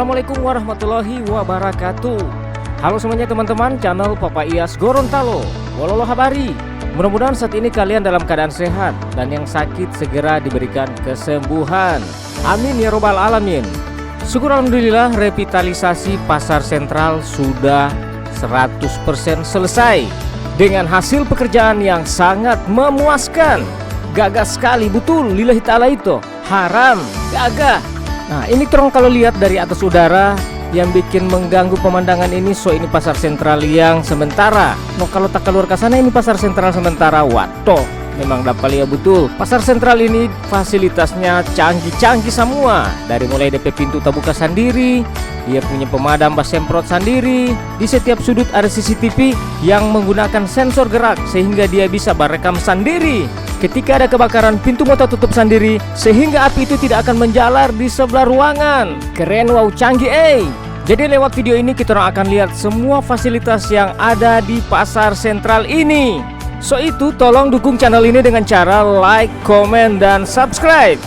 Assalamualaikum warahmatullahi wabarakatuh. Halo semuanya teman-teman channel Papa Iyas Gorontalo. Walolo habari. Mudah-mudahan saat ini kalian dalam keadaan sehat dan yang sakit segera diberikan kesembuhan. Amin ya robbal alamin. Syukur alhamdulillah revitalisasi pasar sentral sudah 100% selesai dengan hasil pekerjaan yang sangat memuaskan. Gagah sekali, betul, lillahi ta'ala itu haram, gagah. Nah ini terong kalau lihat dari atas udara yang bikin mengganggu pemandangan ini. So ini pasar sentral yang sementara. No kalau tak keluar ke sana ini pasar sentral sementara. Waduh, memang dapat ya betul. Pasar sentral ini fasilitasnya canggih-canggih semua. Dari mulai DP pintu terbuka sendiri, dia punya pemadam bas semprot sendiri. Di setiap sudut ada CCTV yang menggunakan sensor gerak sehingga dia bisa merekam sendiri. Ketika ada kebakaran, pintu motor tutup sendiri sehingga api itu tidak akan menjalar di sebelah ruangan. Keren, wow, canggih. Jadi lewat video ini kita akan lihat semua fasilitas yang ada di pasar sentral ini. So itu tolong dukung channel ini dengan cara like, komen, dan subscribe.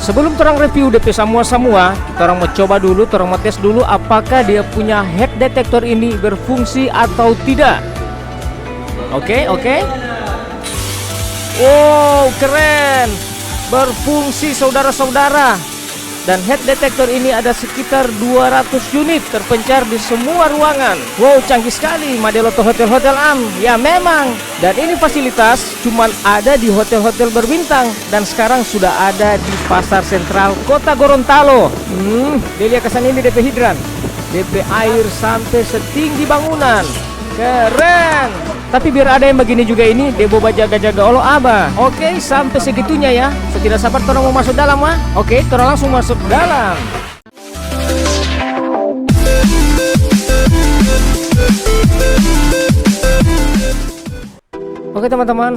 Sebelum terang review DP semua, kita orang mau coba dulu, terang mau tes dulu apakah dia punya head detector ini berfungsi atau tidak. Oke. Wow, keren, berfungsi saudara-saudara. Dan head detector ini ada sekitar 200 unit terpencar di semua ruangan. Wow, canggih sekali, model hotel-hotel ya memang. Dan ini fasilitas cuman ada di hotel-hotel berbintang dan sekarang sudah ada di pasar sentral kota Gorontalo. Dia kesan ini DP hidran, DP air sampai setinggi bangunan. Keren. Tapi biar ada yang begini juga ini, Debo jaga-jaga Allah Abah. Oke, sampai segitunya ya. So tidak sabar orang mau masuk dalam mah. Oke, orang langsung masuk dalam. Oke teman-teman.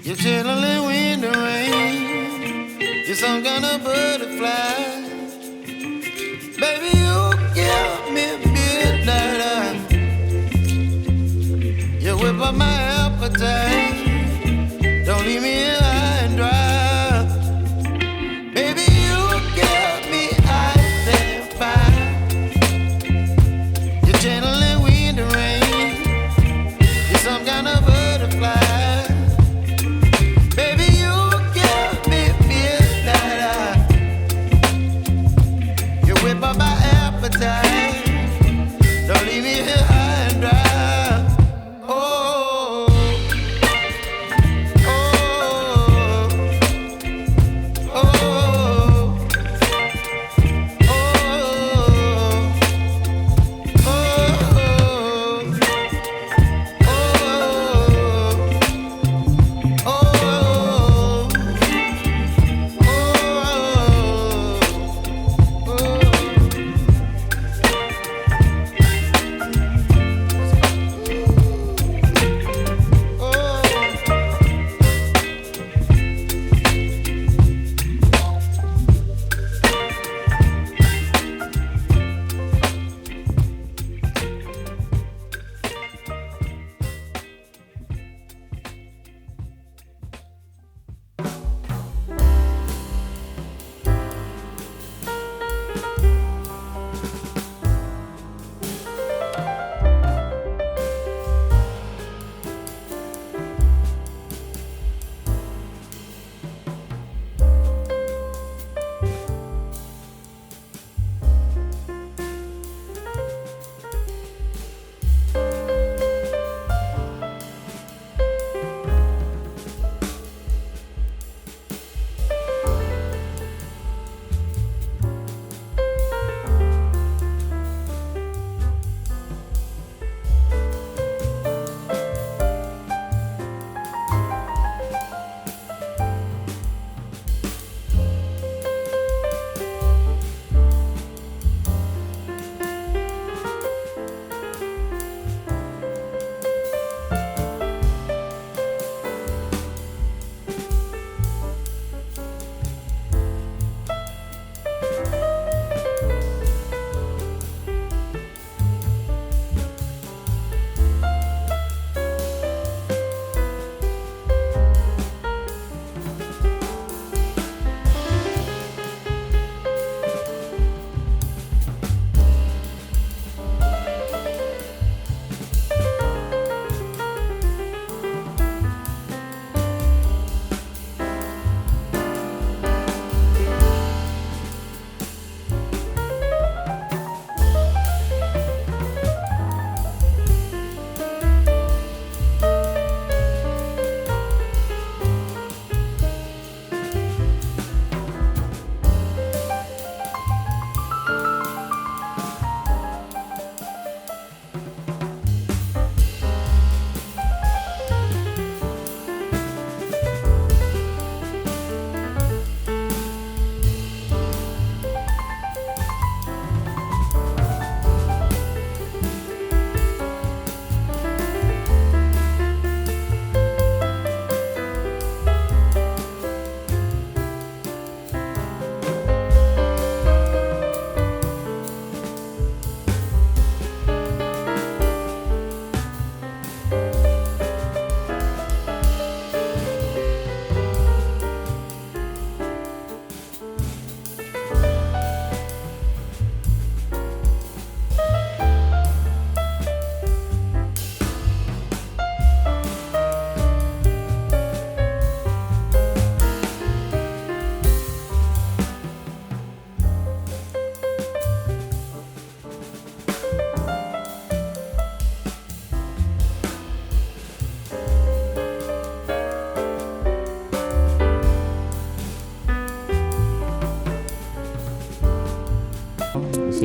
You're chilling in the rain. You're some kind of butterfly. Baby, you give me midnight. You whip up my appetite. Don't leave me here high and dry. Baby, you give me ice and fire.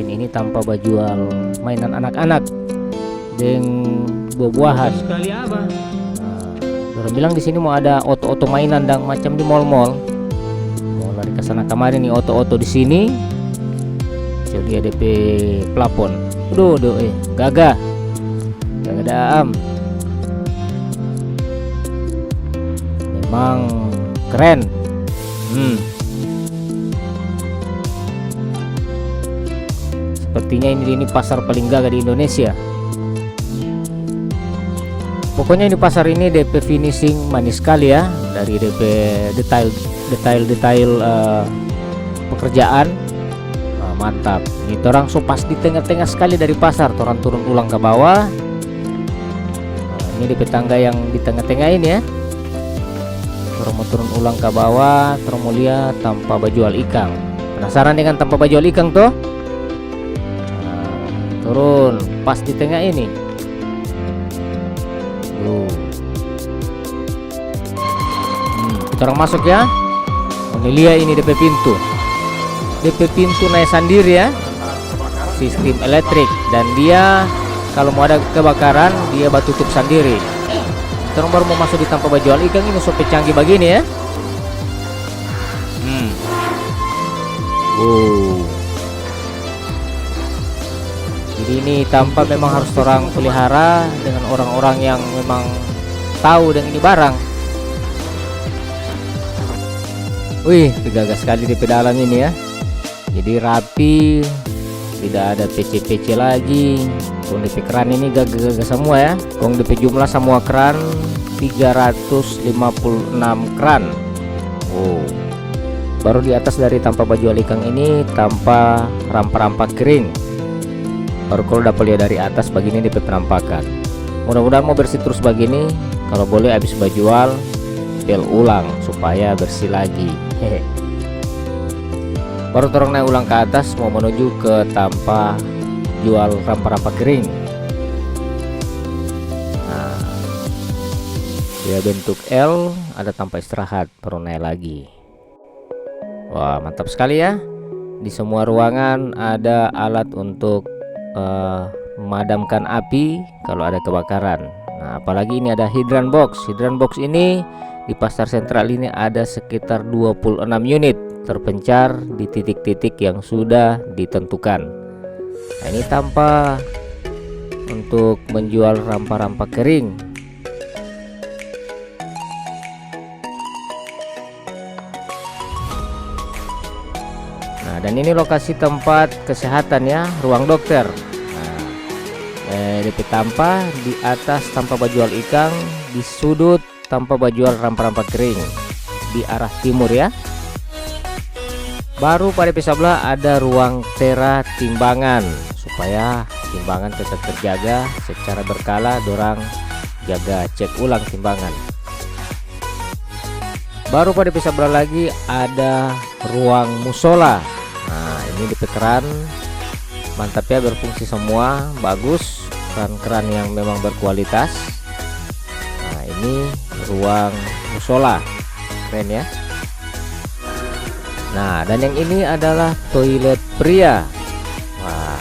sini ini tanpa bajual mainan anak-anak dengan buah-buahan. Orang bilang di sini mau ada oto-oto mainan dan macam di mall-mall. Mau lari ke sana kemari nih oto-oto di sini. Jadi DP plafon. Aduh, gagah. Gagah daam. Memang keren. Sepertinya ini pasar paling gagah di Indonesia. Pokoknya ini pasar ini DP finishing manis sekali ya, dari DP detail pekerjaan. Mantap. Ini orang so pas di tengah-tengah sekali dari pasar. Orang turun ulang ke bawah. Ini DP tangga yang di tengah-tengah ini ya. Orang mau turun ulang ke bawah, orang mau lihat tanpa bajual ikan. Penasaran dengan tanpa bajual ikan tuh? Turun pas di tengah ini. Kita orang masuk ya. Lihat ini DP pintu. DP pintu naik sendiri ya. Sistem elektrik, dan dia kalau mau ada kebakaran dia batu tutup sendiri. Kita orang baru mau masuk di tanpa bajual ikan ini sampai canggih begini ya. Jadi ini tanpa memang harus orang pelihara dengan orang-orang yang memang tahu dengan ini barang. Wih, gagah sekali di pedalam ini ya. Jadi rapi, tidak ada PC-PC lagi. Kong DP keran ini gagah-gagah semua ya. Kong DP jumlah semua keran 356 keran. Baru di atas dari tanpa bajual ikan ini tanpa rampa-rampa kering. Baru kalau dapat lihat dari atas begini DP penampakan. Mudah-mudahan mau bersih terus begini. Kalau boleh habis bajual pel ulang supaya bersih lagi. Baru turun naik ulang ke atas mau menuju ke tanpa jual rampa-rampa kering. Nah, dia bentuk L, ada tanpa istirahat, baru naik lagi. Wah, mantap sekali ya. Di semua ruangan ada alat untuk memadamkan api kalau ada kebakaran. Nah, apalagi ini ada hidran box. Hidran box ini di pasar sentral ini ada sekitar 26 unit terpencar di titik-titik yang sudah ditentukan. Nah, ini tanpa untuk menjual rampa-rampa kering. Nah, dan ini lokasi tempat kesehatan ya, ruang dokter. DP tanpa di atas tanpa bajual ikan, di sudut tanpa bajual rampa-rampa kering di arah timur ya. Baru pada sebelah ada ruang tera timbangan supaya timbangan tetap terjaga secara berkala. Dorang jaga cek ulang timbangan. Baru pada sebelah lagi ada ruang musola. Nah, ini DP keran mantap ya, berfungsi semua, bagus, keran-keran yang memang berkualitas. Nah, ini ruang musola, keren ya. Nah, dan yang ini adalah toilet pria. Wah,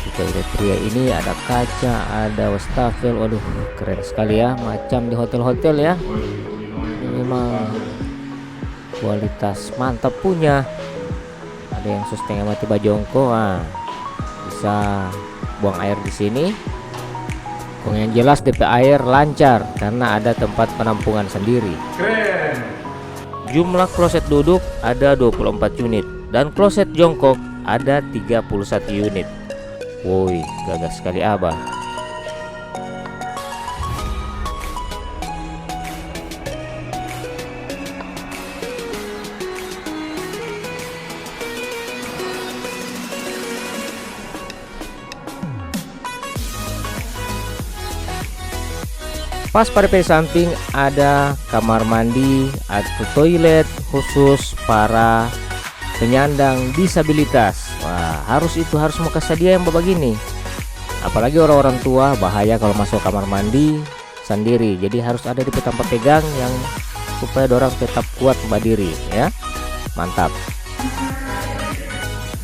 di toilet pria ini ada kaca, ada wastafel. Waduh, keren sekali ya, macam di hotel-hotel ya. Ini memang kualitas mantap punya. Ada yang setengah mati bajongko. Nah, bisa buang air di sini. Kok yang jelas DP air lancar karena ada tempat penampungan sendiri. Keren. Jumlah kloset duduk ada 24 unit dan kloset jongkok ada 31 unit. Woi, gagah sekali abah. Pas pada samping ada kamar mandi atau toilet khusus para penyandang disabilitas. Wah, harus mau kesedia yang begini. Apalagi orang-orang tua bahaya kalau masuk kamar mandi sendiri. Jadi harus ada di tempat pegang yang supaya orang tetap kuat berdiri ya. Mantap.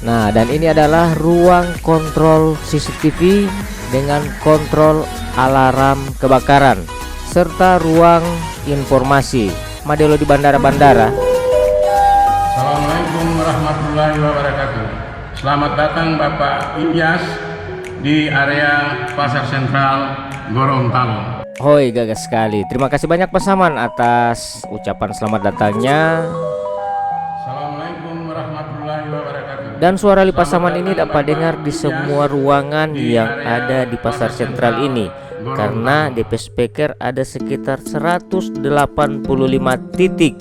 Nah, dan ini adalah ruang kontrol CCTV dengan kontrol alarm kebakaran serta ruang informasi. Model di bandara-bandara. Assalamualaikum warahmatullahi wabarakatuh. Selamat datang Bapak Ilyas di area Pasar Sentral Gorontalo. Hoi, gagas sekali. Terima kasih banyak Pak Saman atas ucapan selamat datangnya. Assalamualaikum warahmatullahi wabarakatuh. Dan suara lipas Saman ini dapat dengar di semua ruangan yang ada di Pasar Sentral ini, karena DP speaker ada sekitar 185 titik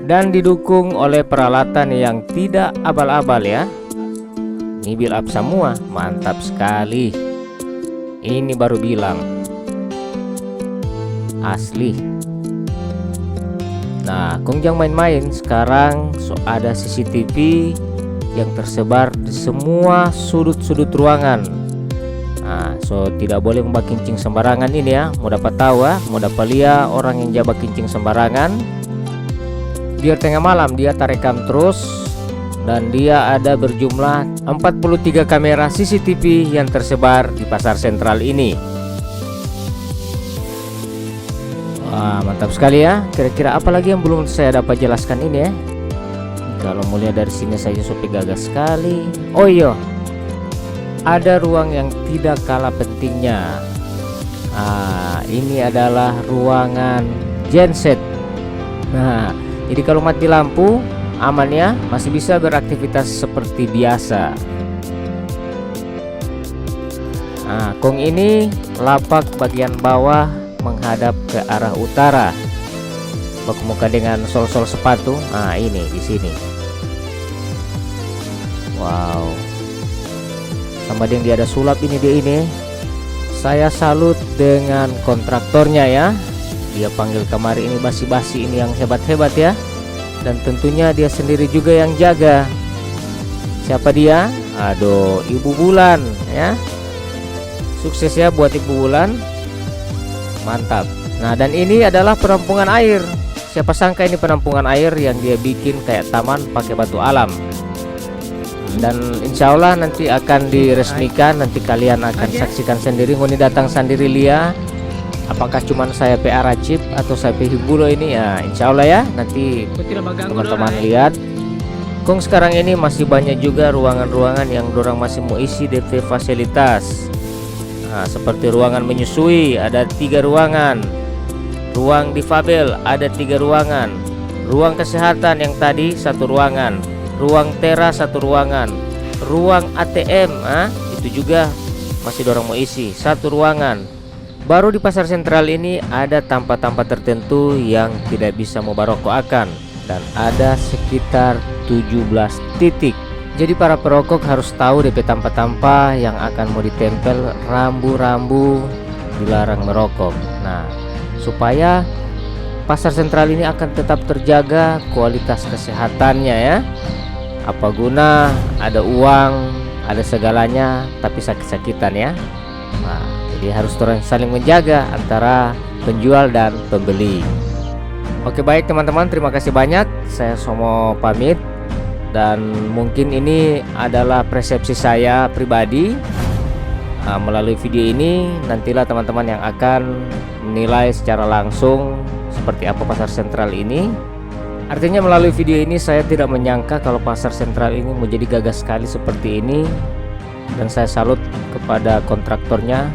dan didukung oleh peralatan yang tidak abal-abal ya. Ini build up semua, mantap sekali. Ini baru bilang asli. Nah, Kong jangan main-main. Sekarang ada CCTV yang tersebar di semua sudut-sudut ruangan. Nah, tidak boleh membak kincing sembarangan ini ya. Mau dapat tahu ya, mau dapat lihat orang yang jabak kincing sembarangan. Biar tengah malam dia tarekam terus, dan dia ada berjumlah 43 kamera CCTV yang tersebar di Pasar Sentral ini. Wah, mantap sekali ya. Kira-kira apa lagi yang belum saya dapat jelaskan ini ya? Kalau mulai dari sini saja sampai gagas sekali. Oh iya, ada ruang yang tidak kalah pentingnya. Ini adalah ruangan genset. Nah, jadi kalau mati lampu aman ya, masih bisa beraktivitas seperti biasa. Nah, Kong ini lapak bagian bawah menghadap ke arah utara. Muka dengan sol-sol sepatu. Nah, ini di sini. Wow. Sama dia ada sulap ini dia ini. Saya salut dengan kontraktornya ya. Dia panggil kemari ini basi-basi ini yang hebat-hebat ya. Dan tentunya dia sendiri juga yang jaga. Siapa dia? Aduh, Ibu Bulan ya. Sukses ya buat Ibu Bulan. Mantap. Nah, dan ini adalah penampungan air. Siapa sangka ini penampungan air yang dia bikin kayak taman pakai batu alam. Dan insya Allah nanti akan diresmikan. Nanti kalian akan saksikan sendiri. Ngoni datang sendiri lihat. Apakah cuman saya PA Racip atau saya Hibulo ini ya, insya Allah ya. Nanti teman-teman lihat. Kong sekarang ini masih banyak juga ruangan-ruangan yang dorang masih mau isi DP fasilitas. Nah, seperti ruangan menyusui ada 3 ruangan. Ruang difabel ada 3 ruangan. Ruang kesehatan yang tadi 1 ruangan. Ruang teras 1 ruangan. Ruang ATM itu juga masih dorang mau isi 1 ruangan. Baru di Pasar Sentral ini ada tempat-tempat tertentu yang tidak bisa merokok akan, dan ada sekitar 17 titik. Jadi para perokok harus tahu DP tampa-tampa yang akan mau ditempel rambu-rambu dilarang merokok. Nah, supaya Pasar Sentral ini akan tetap terjaga kualitas kesehatannya ya. Apa guna ada uang, ada segalanya, tapi sakit-sakitan ya. Nah, jadi harus saling menjaga antara penjual dan pembeli. Oke baik teman-teman, terima kasih banyak. Saya Somo pamit. Dan mungkin ini adalah persepsi saya pribadi. Melalui video ini nantilah teman-teman yang akan menilai secara langsung seperti apa Pasar Sentral ini. Artinya melalui video ini saya tidak menyangka kalau Pasar Sentral ini menjadi gagah sekali seperti ini. Dan saya salut kepada kontraktornya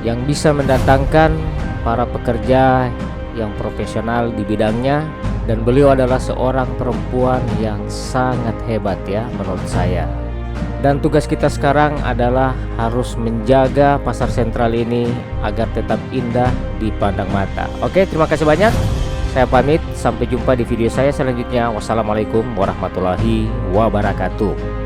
yang bisa mendatangkan para pekerja yang profesional di bidangnya. Dan beliau adalah seorang perempuan yang sangat hebat ya menurut saya. Dan tugas kita sekarang adalah harus menjaga Pasar Sentral ini agar tetap indah dipandang mata. Oke, terima kasih banyak. Saya pamit, sampai jumpa di video saya selanjutnya. Wassalamualaikum warahmatullahi wabarakatuh.